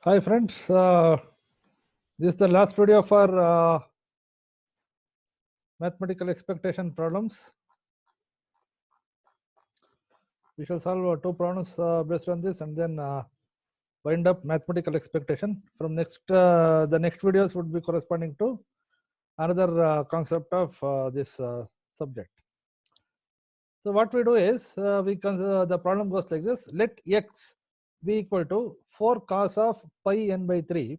Hi friends, this is the last video for mathematical expectation problems. We shall solve two problems based on this and then wind up mathematical expectation. From the next videos would be corresponding to another concept of this subject. So what we do is the problem goes like this: let x be equal to 4 cos of pi n by 3,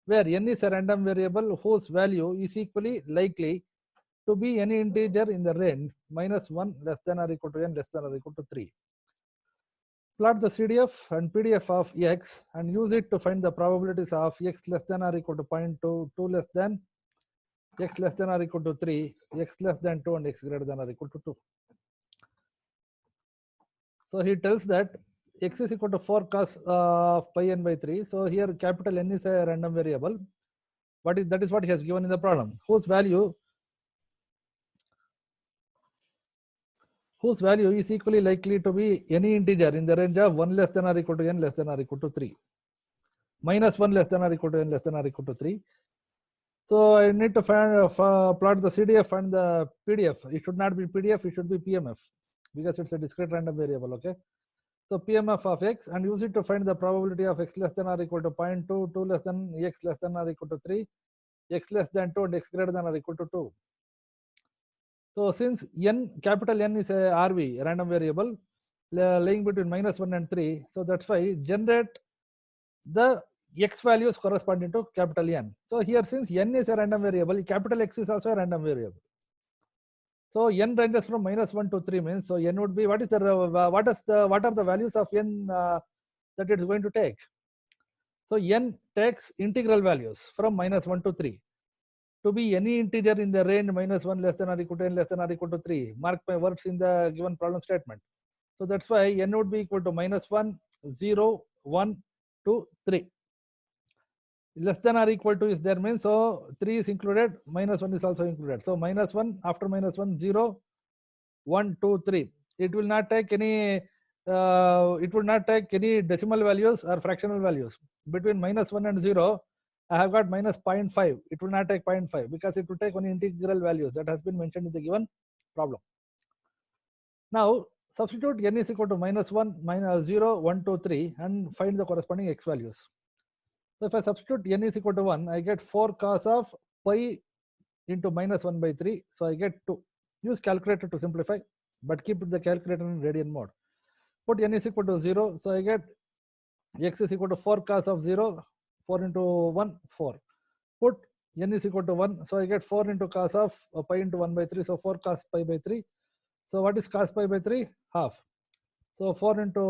where n is a random variable whose value is equally likely to be any integer in the range -1 less than or equal to n less than or equal to 3. Plot the CDF and PDF of x and use it to find the probabilities of x less than or equal to 0.2, 2 less than, x less than or equal to 3, x less than 2, and x greater than or equal to 2. So he tells that x is equal to 4 cos of pi n by 3. So here capital N is a random variable. That is what he has given in the problem, whose value is equally likely to be any integer in the range of 1 less than or equal to n less than or equal to 3, -1 less than or equal to n less than or equal to 3. So I need to plot the CDF and the PDF. It should not be PDF, it should be PMF, because it's a discrete random variable. Okay. So PMF of x and use it to find the probability of x less than or equal to 0.2, 2 less than, x less than or equal to 3, x less than 2, and x greater than or equal to 2. So since capital N is a RV, random variable, lying between -1 and 3, so that's why generate the x values corresponding to capital N. So here, since n is a random variable, capital X is also a random variable. So n ranges from -1 to 3 means, so n would be, what are the values of n that it's going to take? So n takes integral values from -1 to 3 to be any integer in the range -1 less than or equal to n less than or equal to 3. Mark my words in the given problem statement. So that's why n would be equal to -1, 0, 1, 2, 3. Less than or equal to is there means, so 3 is included, -1 is also included. So -1, after -1, 0, 1, 2, 3. It will not take any decimal values or fractional values. Between -1 and 0, I have got -0.5. It will not take 0.5 because it will take only integral values that has been mentioned in the given problem. Now substitute n is equal to -1, -0, 1, 2, 3 and find the corresponding x values. So if I substitute n is equal to 1, I get 4 cos of pi into -1 by 3. So I get 2. Use calculator to simplify, but keep the calculator in radian mode. Put n is equal to 0. So I get x is equal to 4 cos of 0. 4 into 1, 4. Put n is equal to 1. So I get 4 into cos of pi into 1 by 3. So 4 cos pi by 3. So what is cos pi by 3? Half. So 4 into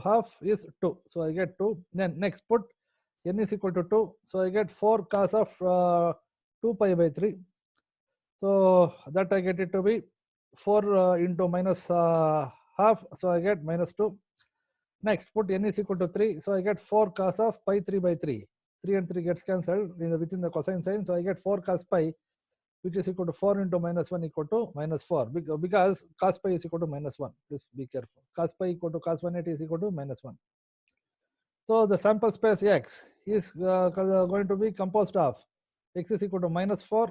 half is 2. So I get 2. Then next put n is equal to 2. So I get 4 cos of 2 pi by 3. So that I get it to be 4 into minus half. So I get -2. Next put n is equal to 3. So I get 4 cos of pi 3 by 3. 3 and 3 gets cancelled within the cosine sign. So I get 4 cos pi, which is equal to 4 into -1 equal to -4, because cos pi is equal to -1. Please be careful. Cos pi equal to cos 180 is equal to -1. So the sample space x is going to be composed of x is equal to -4,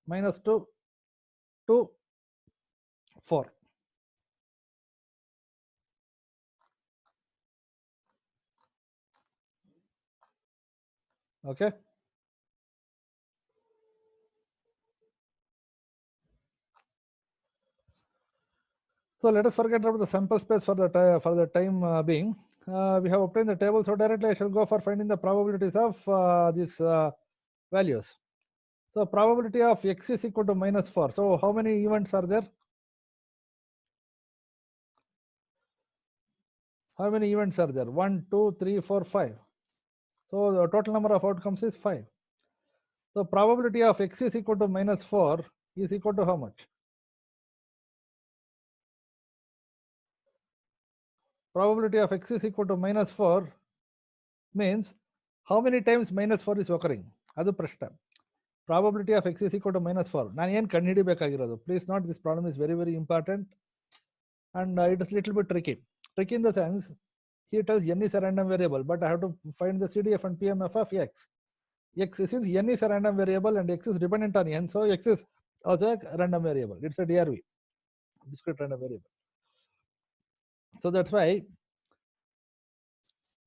-2, 2, 4. Okay. So let us forget about the sample space for the time being. We have obtained the table, so directly I shall go for finding the probabilities of these values. So probability of x is equal to -4. So how many events are there? How many events are there? 1, 2, 3, 4, 5. So the total number of outcomes is 5. So probability of x is equal to -4 is equal to how much? Probability of x is equal to -4 means how many times -4 is occurring? Adu prashna. Probability of x is equal to -4. ನಾನು ಏನು ಕಂಡುಹಿಡಿಯಬೇಕಾಗಿರೋದು? Please note, this problem is very important and it is little bit tricky. Tricky in the sense, He tells n is a random variable, but I have to find the CDF and PMF of x. Since n is a random variable and x is dependent on n, so x is also a random variable. It's a DRV, discrete random variable. So that's why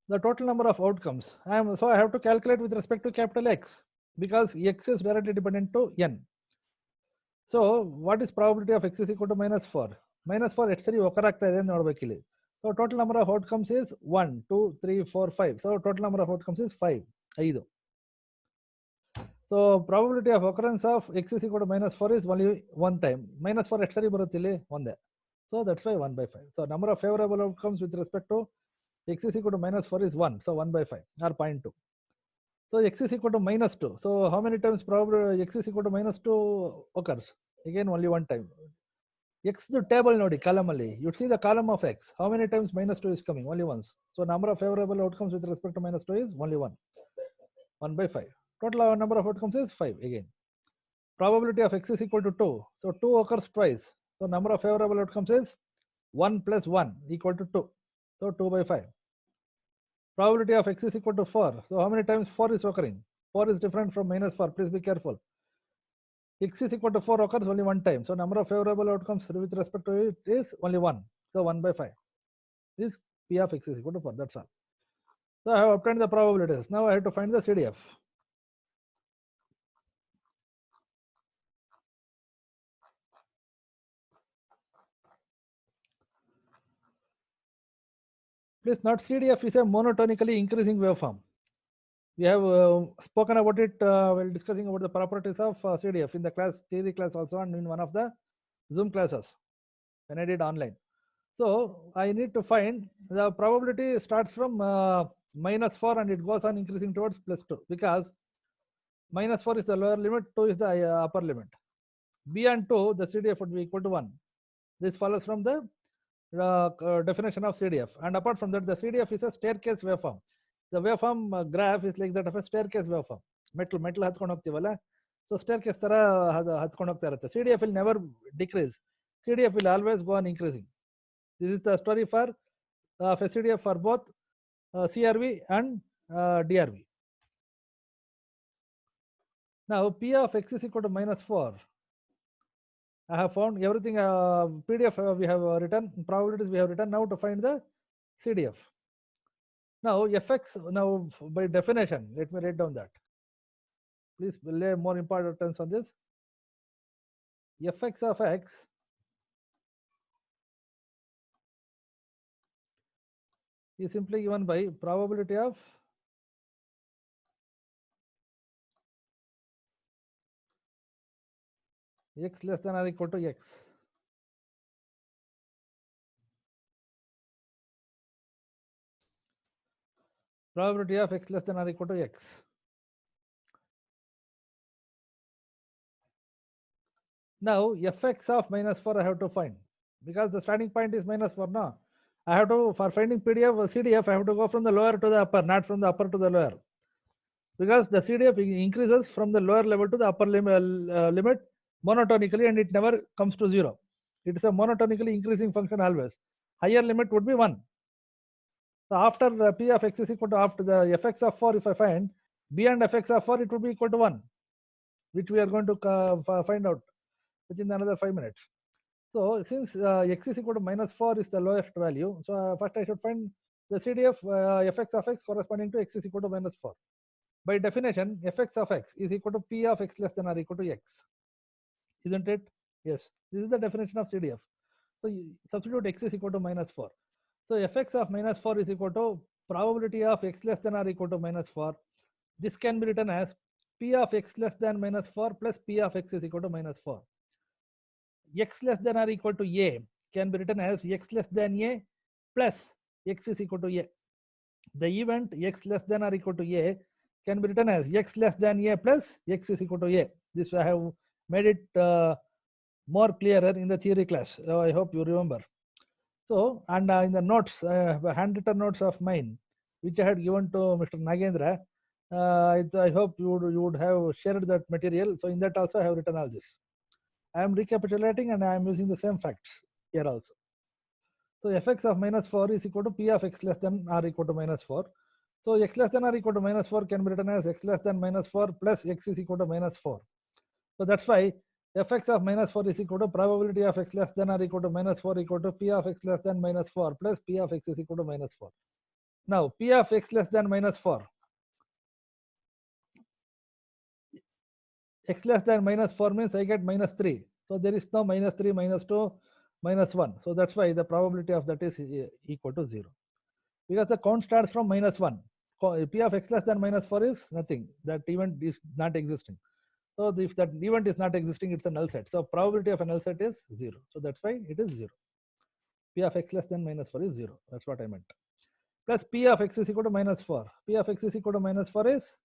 the total number of outcomes, so I have to calculate with respect to capital X, because x is directly dependent to n. So what is probability of x is equal to -4? -4 ಎಷ್ಟು ಸರಿ ಒಕ್ಕರ್ ಆಗ್ತಾ ಇದೆ ನೋಡ್ಬೇಕು ಇಲ್ಲಿ. So total number of outcomes is 1, 2, 3, 4, 5. So total number of outcomes is 5. 5. So probability of occurrence of x is equal to -4 is only one time. -4 ಎಷ್ಟು ಸರಿ ಬರುತ್ತೆ ಇಲ್ಲಿ? ಒಂದೇ. So that's why 1/5. So number of favorable outcomes with respect to x is equal to -4 is 1. So 1/5 or 0.2. So x is equal to -2. So how many times probably x is equal to -2 occurs? Again only one time. X the table nodi column alli. You see the column of x. How many times -2 is coming? Only once. So number of favorable outcomes with respect to -2 is only 1. 1/5. Total number of outcomes is 5 again. Probability of x is equal to 2. So 2 occurs twice. So number of favorable outcomes is 1 plus 1 equal to 2. So 2/5. Probability of x is equal to 4. So how many times 4 is occurring? 4 is different from -4. Please be careful. X is equal to 4 occurs only one time. So number of favorable outcomes with respect to it is only 1. So 1/5 is P of x is equal to 4. That's all. So I have obtained the probabilities. Now I have to find the CDF. Please note CDF is a monotonically increasing waveform. We have spoken about it while discussing about the properties of CDF in the theory class also, and in one of the Zoom classes when I did online. So I need to find the probability starts from -4 and it goes on increasing towards +2, because -4 is the lower limit, 2 is the upper limit. Beyond 2, the CDF would be equal to 1. This follows from the definition of CDF. And apart from that, the CDF is a staircase waveform. The waveform graph is like that of a staircase waveform. Metal ಹತ್ಕೊಂಡು ಹೋಗ್ತೀವಲ್ಲ, so staircase ತರ ಹತ್ಕೊಂಡು ಹೋಗ್ತಾ ಇರುತ್ತೆ. CDF will never decrease. CDF will always go on increasing. This is the story for CDF for both CRV and DRV. Now P of x is equal to -4. I have found everything. PDF we have written, probabilities we have written. Now to find the CDF. Now fx, now by definition, let me write down that. Please lay more importance on this. Fx of x is simply given by probability of x less than or equal to x. Probability of x less than or equal to x. Now fx of -4 I have to find, because the starting point is -4 now. I have to, for finding PDF or CDF, I have to go from the lower to the upper, not from the upper to the lower, because the CDF increases from the lower level to the upper limit monotonically, and it never comes to 0. It is a monotonically increasing function always. Higher limit would be 1. So after P of x is equal to, after the fx of 4, if I find beyond fx of 4, it would be equal to 1, which we are going to find out within another 5 minutes. So since x is equal to -4 is the lowest value, so first I should find the CDF fx of x corresponding to x is equal to -4. By definition, fx of x is equal to P of x less than or equal to x. Isn't it? Yes. This is the definition of CDF. So you substitute x is equal to -4. So fx of -4 is equal to probability of x less than or equal to -4. This can be written as P of x less than -4 plus P of x is equal to -4. X less than or equal to a can be written as x less than a plus x is equal to a. The event x less than or equal to a can be written as x less than a plus x is equal to a. This I have made it more clearer in the theory class. So I hope you remember. So, and in the notes, handwritten notes of mine, which I had given to Mr. Nagendra, I hope you would have shared that material. So in that also I have written all this. I am recapitulating and I am using the same facts here also. So fx of minus 4 is equal to p of x less than or equal to minus 4. So x less than or equal to minus 4 can be written as x less than minus 4 plus x is equal to minus 4. So that's why fx of minus 4 is equal to probability of x less than or equal to minus 4 equal to p of x less than minus 4 plus p of x is equal to minus 4. Now p of x less than minus 4. X less than minus 4 means I get minus 3. So there is no minus 3, minus 2, minus 1. So that's why the probability of that is equal to 0. Because the count starts from minus 1. P of x less than minus 4 is nothing. That event is not existing. So if that event is not existing, it's a null set. So probability of a null set is 0. So that's why it is 0. P of x less than minus 4 is 0. That's what I meant. Plus P of x is equal to minus 4. P of x is equal to minus 4 is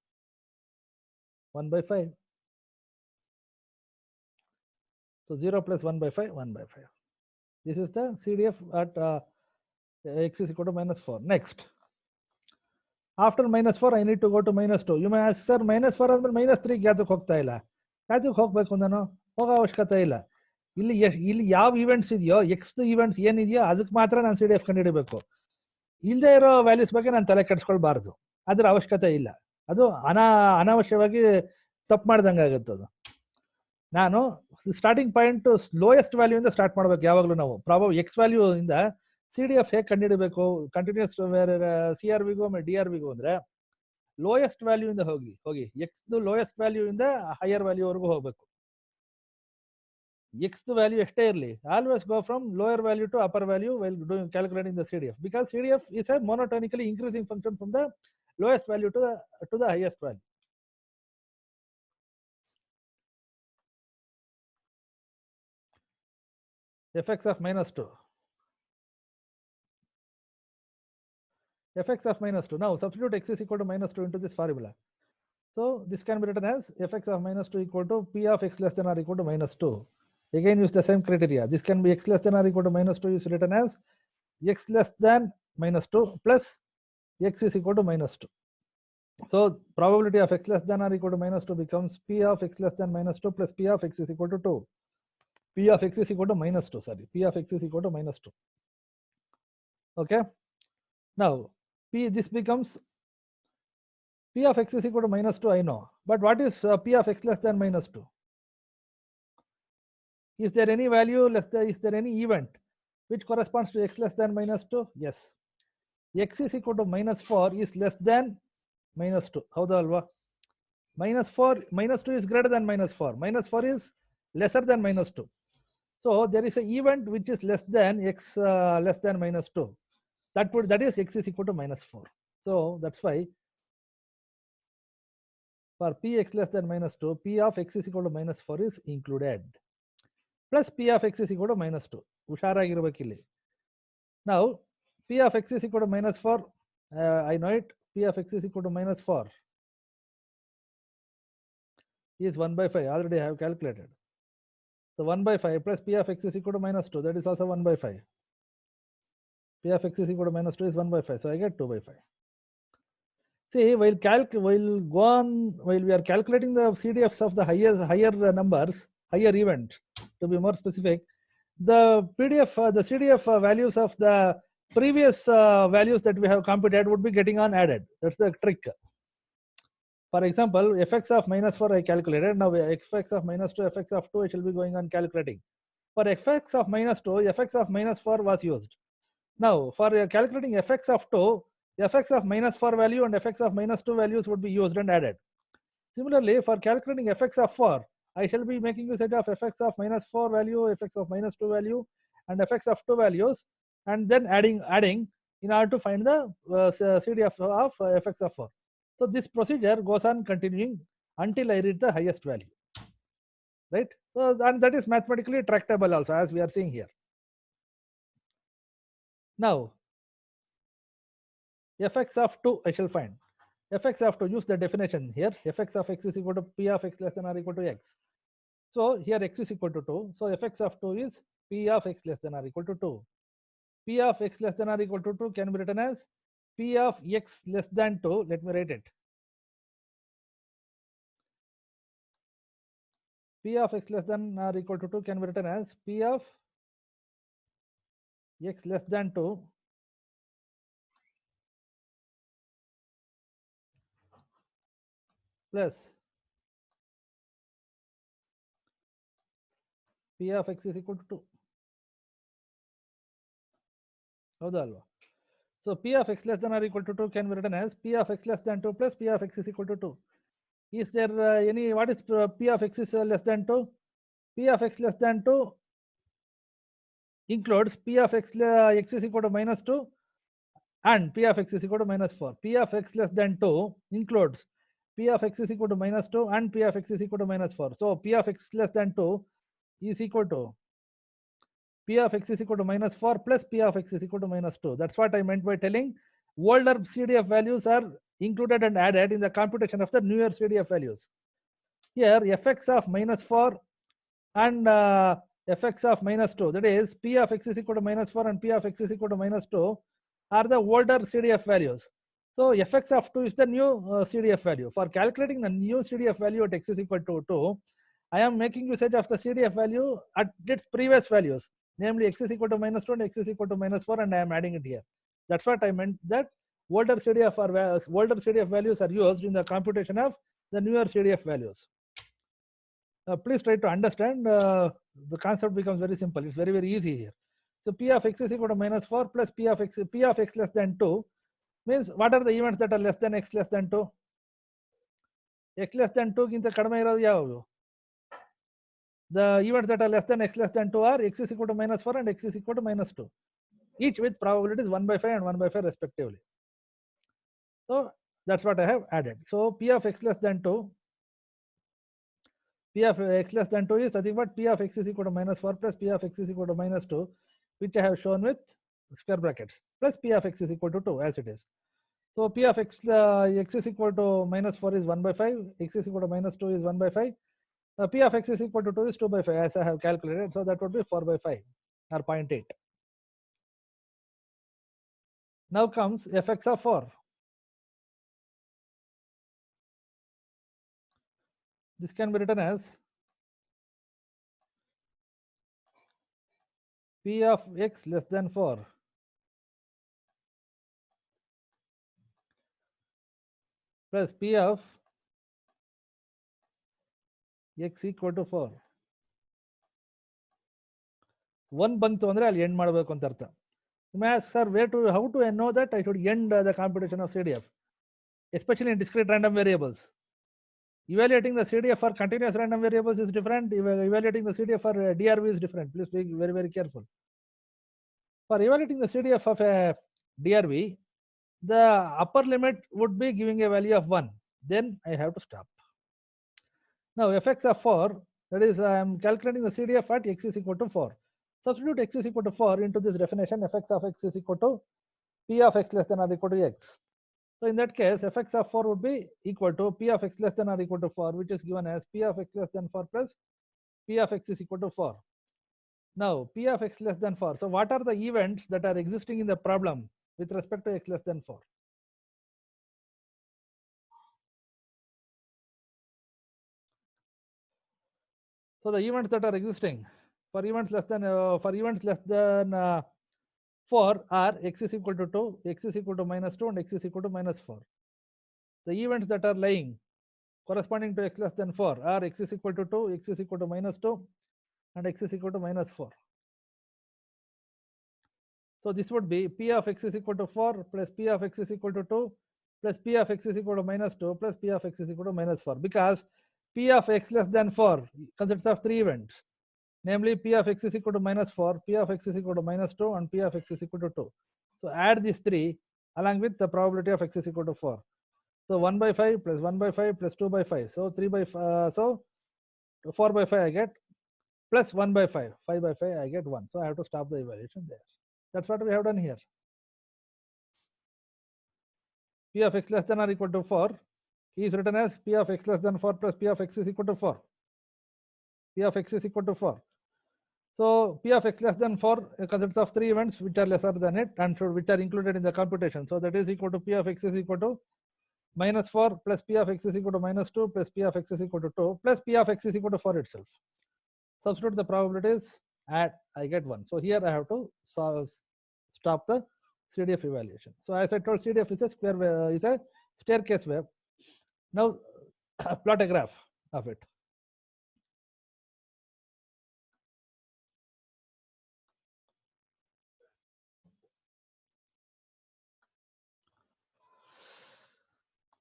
1 by 5. So 0 plus 1 by 5, 1 by 5. This is the CDF at x is equal to minus 4. Next. After minus 4, I need to go to minus 2. You may ask, sir, minus 4 ಆದ್ಮೇಲೆ minus 3 ಯಾತಕ್ಕೆ ಹೋಗ್ತಾ ಇಲ್ಲ? ಯಾತಕ್ಕೆ ಹೋಗ್ಬೇಕು ನಾನು? ಹೋಗೋ ಅವಶ್ಯಕತೆ ಇಲ್ಲ. ಇಲ್ಲಿ ಯಾವ ಇವೆಂಟ್ಸ್ ಇದೆಯೋ, ಎಕ್ಸ್ ಇವೆಂಟ್ಸ್ ಏನಿದೆಯೋ ಅದಕ್ಕೆ ಮಾತ್ರ ನಾನು CDF ಕಂಡುಹಿಡಬೇಕು. ಇಲ್ಲದೆ ಇರೋ ವ್ಯಾಲ್ಯೂಸ್ ಬಗ್ಗೆ ನಾನು ತಲೆ ಕೆಡಿಸ್ಕೊಳ್ಬಾರ್ದು. ಅದರ ಅವಶ್ಯಕತೆ ಇಲ್ಲ. ಅದು ಅನಾವಶ್ಯವಾಗಿ ತಪ್ಪು ಮಾಡ್ದಂಗೆ ಆಗುತ್ತೆ ಅದು. ನಾನು ಸ್ಟಾರ್ಟಿಂಗ್ ಪಾಯಿಂಟ್ ಲೋಯೆಸ್ಟ್ ವ್ಯಾಲ್ಯೂ ಇಂದ ಸ್ಟಾರ್ಟ್ ಮಾಡಬೇಕು ಯಾವಾಗಲೂ ನಾವು. ಎಕ್ಸ್ ವ್ಯಾಲ್ಯೂ ಇಂದ CDF ಹೇಗೆ ಕಂಡುಹಿಡಬೇಕು? ಕಂಟಿನ್ಯೂಸ್ CRVಗೂ ಆಮೇಲೆ DRVಗೂ ಅಂದ್ರೆ ಲೋಯೆಸ್ಟ್ ವ್ಯಾಲ್ಯೂ ಇಂದ ಹೋಗಿ ಎಕ್ಸ್ ಲೋಯೆಸ್ಟ್ ವ್ಯಾಲ್ಯೂ ಇಂದ ಹೈಯರ್ ವ್ಯಾಲ್ಯೂವರೆಗೂ ಹೋಗಬೇಕು. ಎಕ್ಸ್ ವ್ಯಾಲ್ಯೂ ಎಷ್ಟೇ ಇರಲಿ, always go from lower value to upper value while doing calculating the CDF, because CDF is a monotonically increasing function from the lowest value to the highest value. Fx of minus 2. Fx of minus 2. Now substitute x is equal to minus 2 into this formula. So this can be written as fx of minus 2 equal to p of x less than or equal to minus 2. Again use the same criteria. This can be x less than or equal to minus 2 is written as x less than minus 2 plus x is equal to minus 2. So probability of x less than or equal to minus 2 becomes p of x less than minus 2 plus p of x is equal to 2. P of x is equal to minus 2, sorry. P of x is equal to minus 2. Okay. Now this becomes P of x is equal to minus 2, I know. But what is P of x less than minus 2? Is there any value is there any event which corresponds to x less than minus 2? Yes. X is equal to minus 4 is less than minus 2. Howda alva? Minus 2 is greater than minus 4. Minus 4 is lesser than minus 2. So there is an event which is less than x less than minus 2. That is x is equal to minus 4. So that's why for px less than minus 2, p of x is equal to minus 4 is included. Plus p of x is equal to minus 2. ಹುಷಾರಾಗಿರ್ಬೇಕು ಇಲ್ಲಿ. Now p of x is equal to minus 4. I know it. P of x is equal to minus 4 is 1 by 5. Already I have calculated. So 1 by 5 plus p of x is equal to minus 2. That is also 1 by 5. P of x is equal to minus 2 is 1 by 5. So I get 2 by 5. See, while we are calculating the CDFs of the higher numbers, higher events, to be more specific, the CDF values of the previous values that we have computed would be getting on added. That's the trick. For example, fx of minus 4 I calculated. Now fx of minus 2, fx of 2 I shall be going on calculating. For fx of minus 2, fx of minus 4 was used. Now for calculating fx of 2, fx of minus 4 value and fx of minus 2 values would be used and added. Similarly, for calculating fx of 4, I shall be making use of fx of minus 4 value, fx of minus 2 value, and fx of 2 values, and then adding in order to find the CDF of fx of 4. So this procedure goes on continuing until I reach the highest value, right? So and that is mathematically tractable also, as we are seeing here. Now fx of 2 I shall find. Fx of 2, use the definition here. Fx of x is equal to p of x less than or equal to x. So here x is equal to 2. So fx of 2 is p of x less than or equal to 2. P of x less than or equal to 2 can be written as p of x less than 2. Let me write it. P of x less than or equal to 2 can be written as p of x less than 2 plus p of x is equal to 2. ಹೌದಾ ಅಲ್ವಾ? So p of x less than or equal to 2 can be written as p of x less than 2 plus p of x is equal to 2. Is there any, what is p of x is less than 2? P of x less than 2 includes p of x, x is equal to minus 2 and p of x is equal to minus 4. P of x less than 2 includes p of x is equal to minus 2 and p of x is equal to minus 4. So p of x less than 2 is equal to p of x is equal to minus 4 plus p of x is equal to minus 2. That's what I meant by telling older CDF values are included and added in the computation of the newer CDF values. Here fx of minus 4 and fx of minus 2, that is p of x is equal to minus 4 and p of x is equal to minus 2 are the older CDF values. So fx of 2 is the new CDF value. For calculating the new CDF value at x is equal to 2, I am making usage of the CDF value at its previous values, namely x is equal to minus 2 and x is equal to minus 4, and I am adding it here. That's what I meant, that older CDF values are used in the computation of the newer CDF values. Please try to understand, the concept becomes very simple. It's very, very easy here. So p of x is equal to minus 4 plus p of x less than 2 means what are the events that are less than x less than 2? X less than 2 ಗಿಂತ ಕಡಿಮೆ ಇರೋದು ಯಾವುದು? The events that are less than x less than 2 are x is equal to minus 4 and x is equal to minus 2, each with probabilities 1 by 5 and 1 by 5 respectively. So that's what I have added. So p of x less than 2, p of x less than 2 is nothing but p of x is equal to minus 4 plus p of x is equal to minus 2, which I have shown with square brackets, plus p of x is equal to 2 as it is. So p of x, x is equal to minus 4 is 1 by 5, x is equal to minus 2 is 1 by 5. P of x is equal to 2 is 2 by 5 as I have calculated. So that would be 4 by 5 or 0.8. Now comes fx of 4. This can be written as p of x less than 4 plus p of x equal to 4. 1 ಬಂತು ಅಂದ್ರೆ ಅಲ್ಲಿ end ಮಾಡಬೇಕು ಅಂತ ಅರ್ಥ. Sir, how to know that I should end the computation of CDF, especially in discrete random variables? Evaluating the CDF for continuous random variables is different. Evaluating the CDF for DRV is different. Please be very, very careful. For evaluating the CDF of a DRV, the upper limit would be giving a value of 1. Then I have to stop. Now fx of 4, that is I am calculating the CDF at x is equal to 4. Substitute x is equal to 4 into this definition. Fx of x is equal to p of x less than or equal to x. So in that case, fx of 4 would be equal to p of x less than or equal to 4, which is given as p of x less than 4 plus p of x is equal to 4. Now p of x less than 4. So what are the events that are existing in the problem with respect to x less than 4? So the events that are existing for events less than 4 are x is equal to 2, x is equal to minus 2, and x is equal to minus 4. The events that are lying corresponding to x less than 4 are x is equal to 2, x is equal to minus 2, and x is equal to minus 4. So this would be p of x is equal to 4 plus p of x is equal to 2 plus p of x is equal to minus 2 plus p of x is equal to minus 4, because p of x less than 4 consists of 3 events, namely p of x is equal to minus 4, p of x is equal to minus 2, and p of x is equal to 2. So add these 3 along with the probability of x is equal to 4. So 1 by 5 plus 1 by 5 plus 2 by 5. So 3 by 5, so 4 by 5 I get, plus 1 by 5, 5 by 5 I get 1. So I have to stop the evaluation there. That's what we have done here. P of x less than or equal to 4 is written as p of x less than 4 plus p of x is equal to 4. P of x is equal to 4. So p of x less than 4 consists of 3 events which are lesser than it and which are included in the computation. So that is equal to p of x is equal to minus 4 plus p of x is equal to minus 2 plus p of x is equal to 2 plus p of x is equal to 4 itself. Substitute the probabilities, add, I get 1. So here I have to stop the CDF evaluation. So as I told, CDF is a square is a staircase wave. Now plot a graph of it.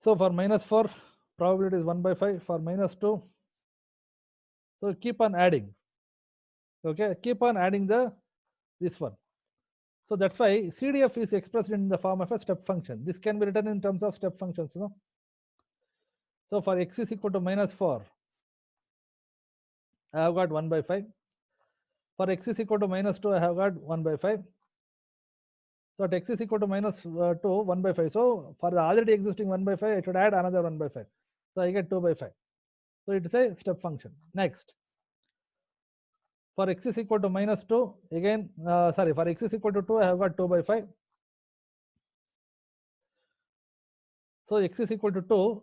So for -4, probability is 1/5. For -2, so keep on adding. Okay, keep on adding this one. So that's why CDF is expressed in the form of a step function. This can be written in terms of step functions, you know. So for x is equal to -4, I have got 1/5. For x is equal to -2, I have got 1/5. So at x is equal to -2, 1/5. So for the already existing 1/5, I should add another 1/5. So I get 2/5. So it is a step function. Next, for x is equal to -2, again, for x is equal to 2, I have got 2/5. So x is equal to 2.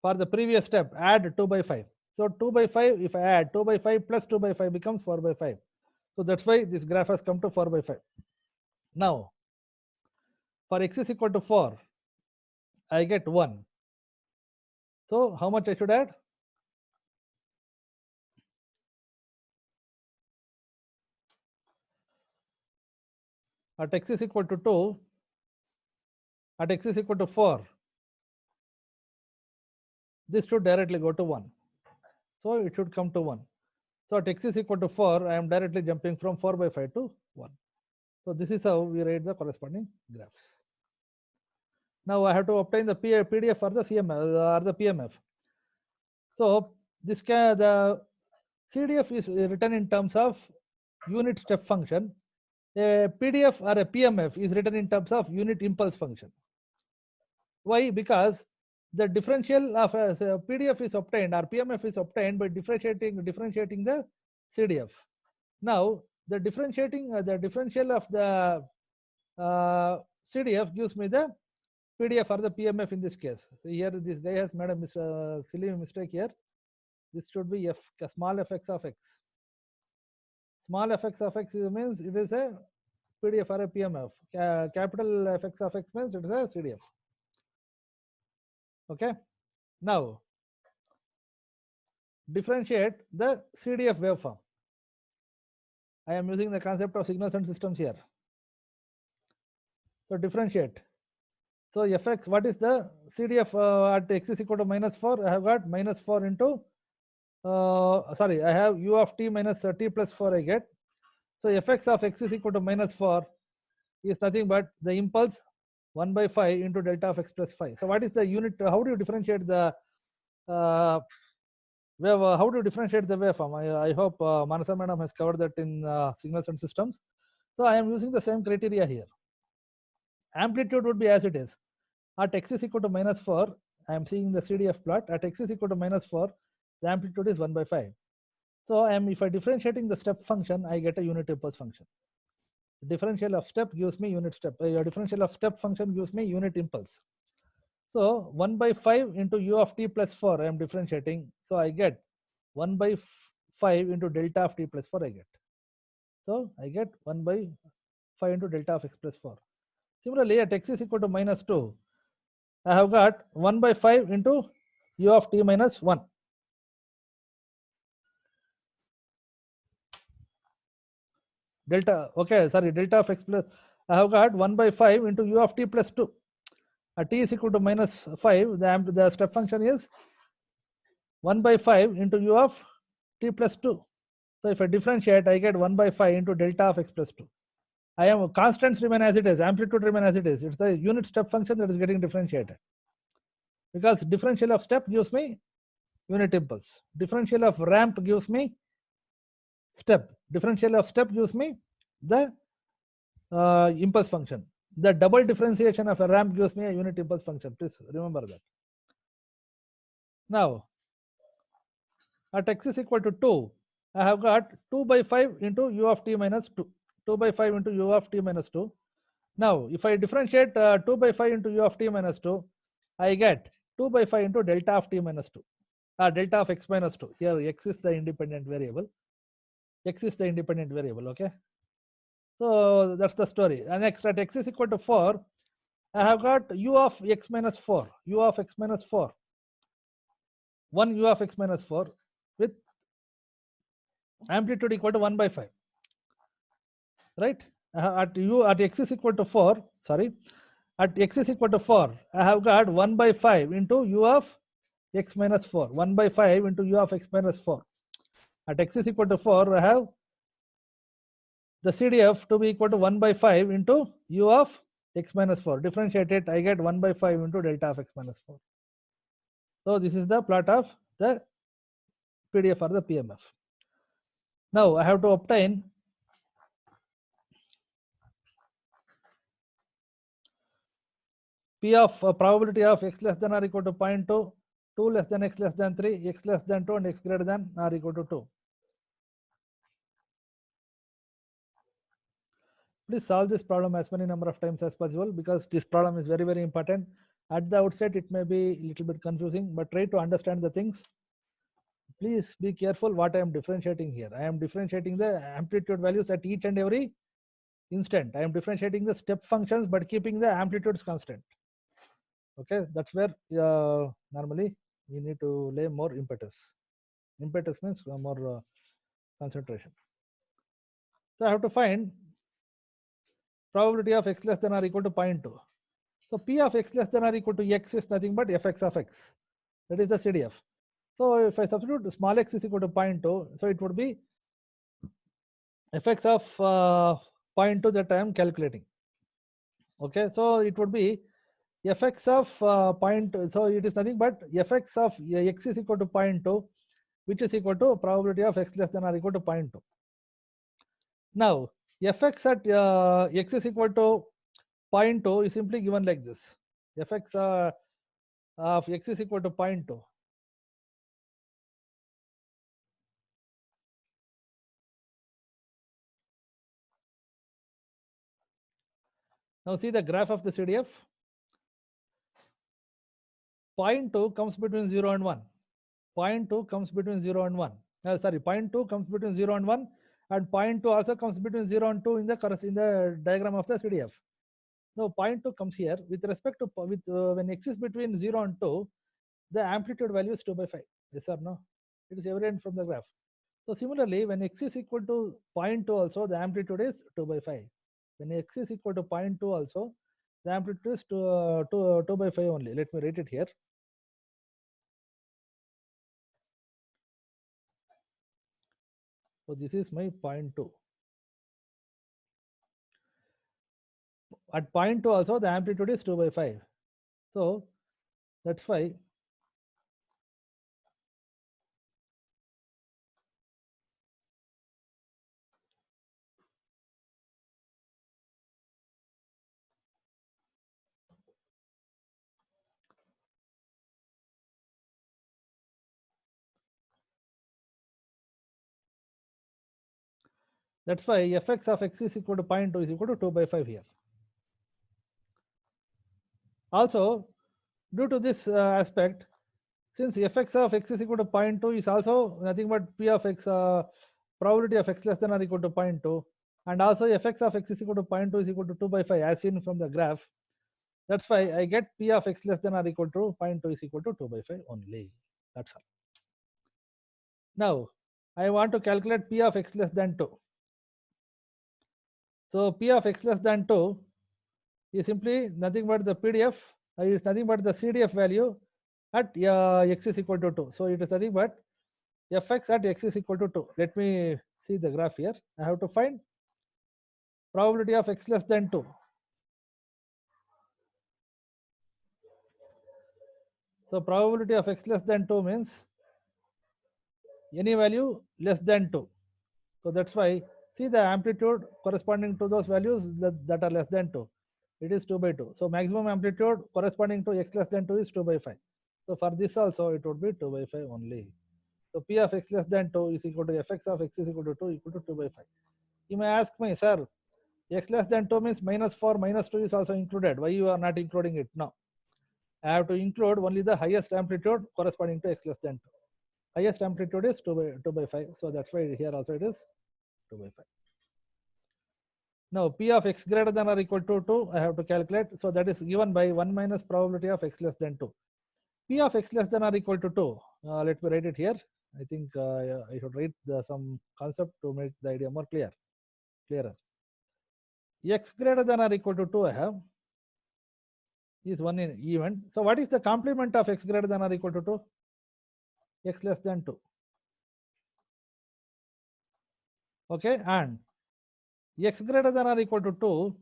For the previous step, add 2/5. So 2/5, if I add 2/5 plus 2/5 becomes 4/5. So that's why this graph has come to 4/5. Now, for x is equal to 4, I get 1. So how much I should add? At x is equal to 2, at x is equal to 4, this should directly go to 1. So it should come to 1. So at x is equal to 4, I am directly jumping from 4/5 to 1. So this is how we write the corresponding graphs. Now I have to obtain the PDF or the CMF or the PMF. So the CDF is written in terms of unit step function. A PDF or a PMF is written in terms of unit impulse function. Why? Because the differential of a PDF is obtained or PMF is obtained by differentiating the CDF. Now the differential of the CDF gives me the PDF or the PMF in this case. So here this guy has made a silly mistake here. This should be small fx of x. Small fx of x means it is a PDF or a PMF. Capital fx of x means it is a CDF. Okay. Now differentiate the CDF waveform. I am using the concept of signals and systems here. So differentiate. So fx, what is the CDF at x is equal to -4? I have got -4 into I have u of t minus t plus 4 I get. So fx of x is equal to -4 is nothing but the impulse 1/5 into delta of x plus 5. So what is the unit? How do you differentiate the wave? How do you differentiate the waveform? I hope Manasa Madam has covered that in signals and systems. So I am using the same criteria here. Amplitude would be as it is. At x is equal to -4, I am seeing the CDF plot. At x is equal to -4, the amplitude is 1/5. So if I differentiating the step function, I get a unit impulse function. Differential of step gives me unit step. Differential of step function gives me unit impulse. So 1/5 into u of t plus 4, I am differentiating. So I get 1/5 into delta of t plus 4 I get. So I get 1/5 into delta of x plus 4. Similarly, at x is equal to -2, I have got 1/5 into u of t minus 1. Delta of x plus, I have got 1/5 into u of t plus 2. At t is equal to -5, the step function is 1/5 into u of t plus 2. So if I differentiate, I get 1/5 into delta of x plus 2. I am constants remain as it is, amplitude remain as it is. It's the unit step function that is getting differentiated. Because differential of step gives me unit impulse. Differential of ramp gives me step. Differential of step gives me the impulse function. The double differentiation of a ramp gives me a unit impulse function. Please remember that. Now, at x is equal to 2, I have got 2/5 into u of t minus 2. 2/5 into u of t minus 2. Now, if I differentiate 2/5 into u of t minus 2, I get 2/5 into delta of t minus 2. Delta of x minus 2. Here x is the independent variable. X is the independent variable, okay? So that's the story. And next, at x is equal to 4, I have got u of x minus 4, u of x minus 4, 1 u of x minus 4 with amplitude equal to 1 by 5, right? At x is equal to 4, sorry, at x is equal to 4, I have got 1 by 5 into u of x minus 4, 1 by 5 into u of x minus 4. At x is equal to 4, I have the CDF to be equal to 1 by 5 into u of x minus 4. Differentiate it, I get 1 by 5 into delta of x minus 4. So this is the plot of the PDF or the PMF. Now I have to obtain P of probability of x less than or equal to 0.2, 2 less than x less than 3, x less than 2, and x greater than or equal to 2. Please solve this problem as many number of times as possible, because this problem is very, very important. At the outset, it may be a little bit confusing, but try to understand the things. Please be careful what I am differentiating here. I am differentiating the amplitude values at each and every instant. I am differentiating the step functions, but keeping the amplitudes constant. Okay, that's where normally you need to lay more impetus. Impetus means more concentration. So I have to find probability of x less than or equal to 0.2. So P of x less than or equal to x is nothing but fx of x. That is the CDF. So if I substitute small x is equal to 0.2, so it would be fx of 0.2 that I am calculating. Okay, so it would be fx of point. So it is nothing but fx of x is equal to 0.2, which is equal to probability of x less than or equal to 0.2. Now fx at x is equal to 0.2 is simply given like this. Fx of x is equal to 0.2. Now see the graph of the CDF. 0.2 comes between 0 and 1. 0.2 comes between 0 and 1. Sorry, 0.2 comes between 0 and 1, and 0.2 also comes between 0 and 2 in the diagram of the CDF. Now 0.2 comes here with respect to when x is between 0 and 2, the amplitude value is 2 by 5. Yes or no? It is evident from the graph. So similarly, when x is equal to 0.2 also, the amplitude is 2 by 5. When x is equal to 0.2 also, the amplitude is 2 by 5 only. Let me write it here. So this is my 0.2. At 0.2 also, the amplitude is 2 by 5. So that's why fx of x is equal to 0.2 is equal to 2 by 5 here. Also, due to this aspect, since fx of x is equal to 0.2 is also nothing but p of x, probability of x less than or equal to 0.2, and also fx of x is equal to 0.2 is equal to 2 by 5 as seen from the graph. That's why I get p of x less than or equal to 0.2 is equal to 2 by 5 only. That's all. Now, I want to calculate p of x less than 2. So p of x less than 2 is simply nothing but the PDF, is nothing but the CDF value at x is equal to 2. So it is nothing but fx at x is equal to 2. Let me see the graph here. I have to find probability of x less than 2. So probability of x less than 2 means any value less than 2. So that's why see the amplitude corresponding to those values that are less than 2. It is 2 by 2. So maximum amplitude corresponding to x less than 2 is 2 by 5. So for this also it would be 2 by 5 only. So p of x less than 2 is equal to fx of x is equal to 2 equal to 2 by 5. You may ask me, sir, x less than 2 means minus 4, minus 2 is also included. Why you are not including it? No. I have to include only the highest amplitude corresponding to x less than 2. Highest amplitude is 2 by 5. So that's why here also it is 2 by 5. Now P of x greater than or equal to 2, I have to calculate. So that is given by 1 minus probability of x less than 2. P of x less than or equal to 2. Let me write it here. I think I should write some concept to make the idea more clearer. X greater than or equal to 2 I have is one event. So what is the complement of x greater than or equal to 2? X less than 2. Okay, and x greater than or equal to 2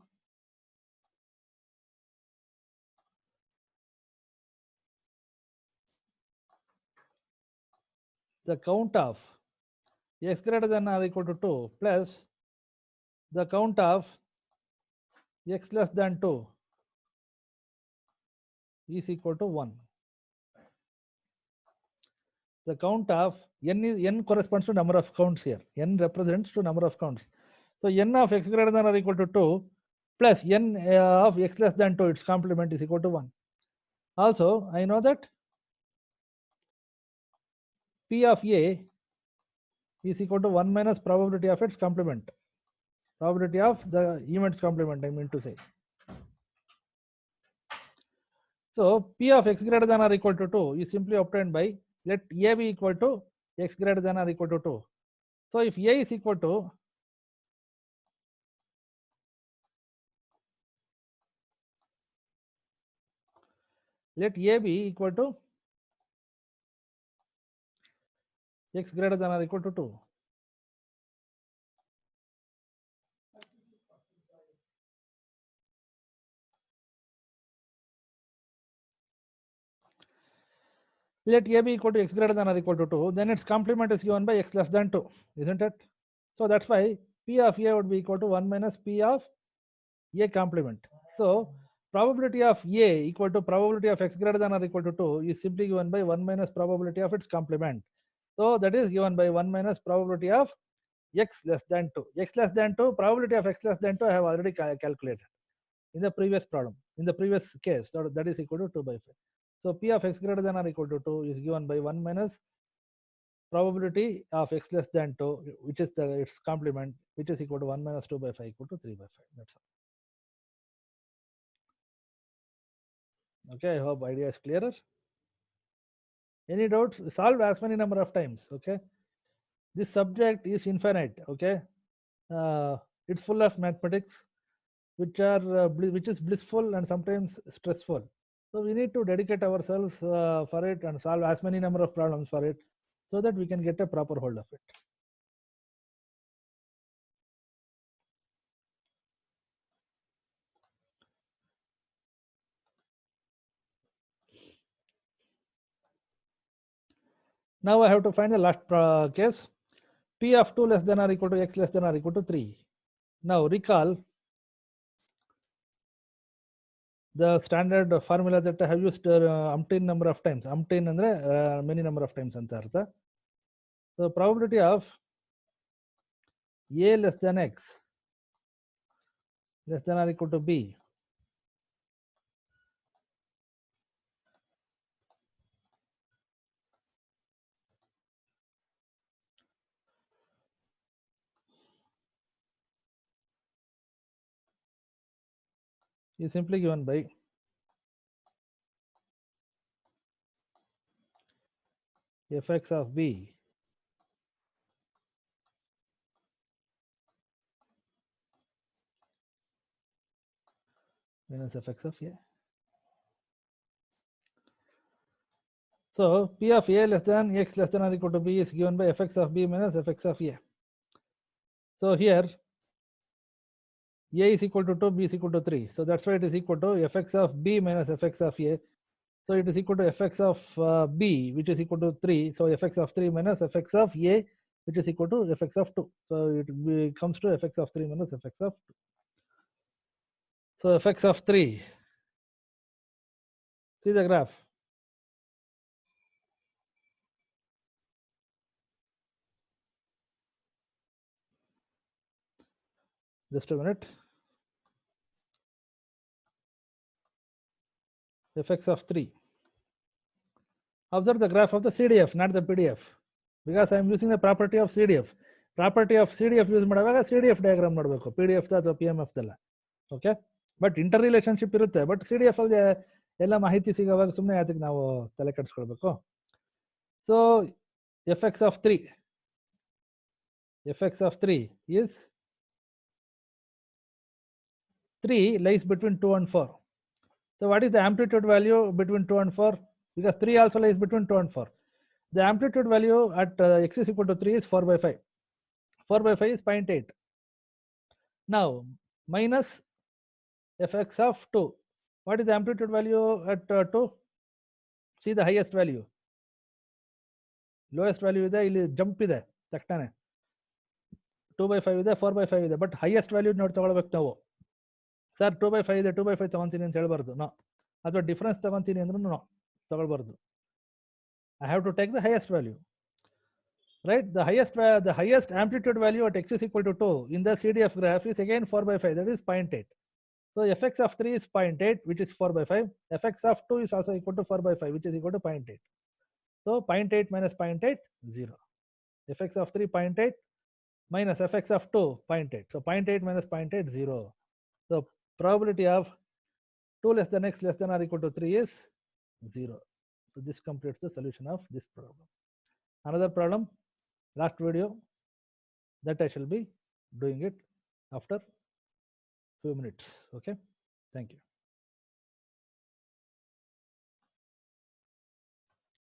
the count of x greater than or equal to 2 plus the count of x less than 2 is equal to 1. The count of n corresponds to number of counts here. N represents to number of counts. So n of x greater than or equal to 2 plus n of x less than 2, its complement is equal to 1. Also, I know that P of A is equal to 1 minus probability of its complement. Probability of the event's complement, I mean to say. So P of x greater than or equal to 2 is simply obtained by let A be equal to x greater than or equal to 2. So if A is equal to let A be equal to x greater than or equal to 2. Let A be equal to x greater than or equal to 2, then its complement is given by x less than 2, isn't it? So that's why P of A would be equal to 1 minus P of A complement. So probability of A equal to probability of x greater than or equal to 2 is simply given by 1 minus probability of its complement. So that is given by 1 minus probability of x less than 2. X less than 2, probability of x less than 2 I have already calculated in the previous problem, in the previous case, so that is equal to 2 by 5. So P of x greater than or equal to 2 is given by 1 minus probability of x less than 2, which is its complement, which is equal to 1 minus 2 by 5 equal to 3 by 5. That's all. Okay, I hope idea is clearer. Any doubts? Solve as many number of times. Okay, this subject is infinite. Okay, it's full of mathematics, which is blissful and sometimes stressful. So we need to dedicate ourselves for it and solve as many number of problems for it, so that we can get a proper hold of it. Now I have to find the last case. P of 2 less than or equal to x less than or equal to 3. Now recall the standard formula that I have used umpteen number of times. Umpteen andre many number of times anta artha. So probability of A less than x less than or equal to b is simply given by fx of b minus fx of a. So P of a less than x less than or equal to b is given by fx of b minus fx of a. So here a is equal to 2, b is equal to 3. So that's why it is equal to fx of b minus fx of a. So it is equal to fx of b, which is equal to 3. So fx of 3 minus fx of a, which is equal to fx of 2. So it comes to fx of 3 minus fx of 2. So fx of 3. See the graph. Just a minute. Fx of 3. Observe the graph of the CDF, not the PDF, because I am using the property of CDF. Property of CDF use ಮಾಡುವಾಗ CDF diagram ಮಾಡಬೇಕು, PDF ಅಥವಾ PMF ದಲ್ಲ. Okay, but interrelationship ಇರುತ್ತೆ. But CDF ಅಲ್ಲಿ ಎಲ್ಲ ಮಾಹಿತಿ ಸಿಗೋವಾಗ ಸುಮ್ಮನೆ ಅದಕ್ಕೆ ನಾವು ತಲೆ ಕೆಡಿಸ್ಕೊಳ್ಬೇಕು. So fx of 3 is 3 lies between 2 and 4. So what is the amplitude value between 2 and 4? Because 3 also lies between 2 and 4. The amplitude value at x is equal to 3 is 4 by 5. 4 by 5 is 0.8. Now minus fx of 2. What is the amplitude value at 2? See the highest value. Lowest value ಇದೆ, ಇಲ್ಲಿ jump ಇದೆ ತಕ್ಷಣ 2 by 5 ಇದೆ, 4 by 5 ಇದೆ. But highest value ನೋಡಿ ತಗೊಳ್ಬೇಕು ನಾವು. Sir 2 by 5 ಇದೆ, 2 by 5 ತಗೊಂತೀನಿ ಅಂತ ಹೇಳ್ಬಾರ್ದು. ನೋ, ಅಥವಾ ಡಿಫ್ರೆನ್ಸ್ ತಗೊಂತೀನಿ ಅಂದ್ರೂ no ತಗೊಳ್ಬಾರ್ದು. I have to take the highest value, right? The highest amplitude value at x is equal to 2 in the CDF graph is again 4 by 5, that is 0.8. So fx of 3 is 0.8, which is 4 by 5. Fx of 2 is also equal to 4 by 5, which is equal to 0.8. So 0.8 minus 0.8, 0. Fx of 3, 0.8 minus fx of 2, 0.8. So 0.8 minus 0.8, 0. So probability of 2 less than x less than or equal to 3 is 0. So this completes the solution of this problem. Another problem, last video, that I shall be doing it after few minutes. Okay, thank you.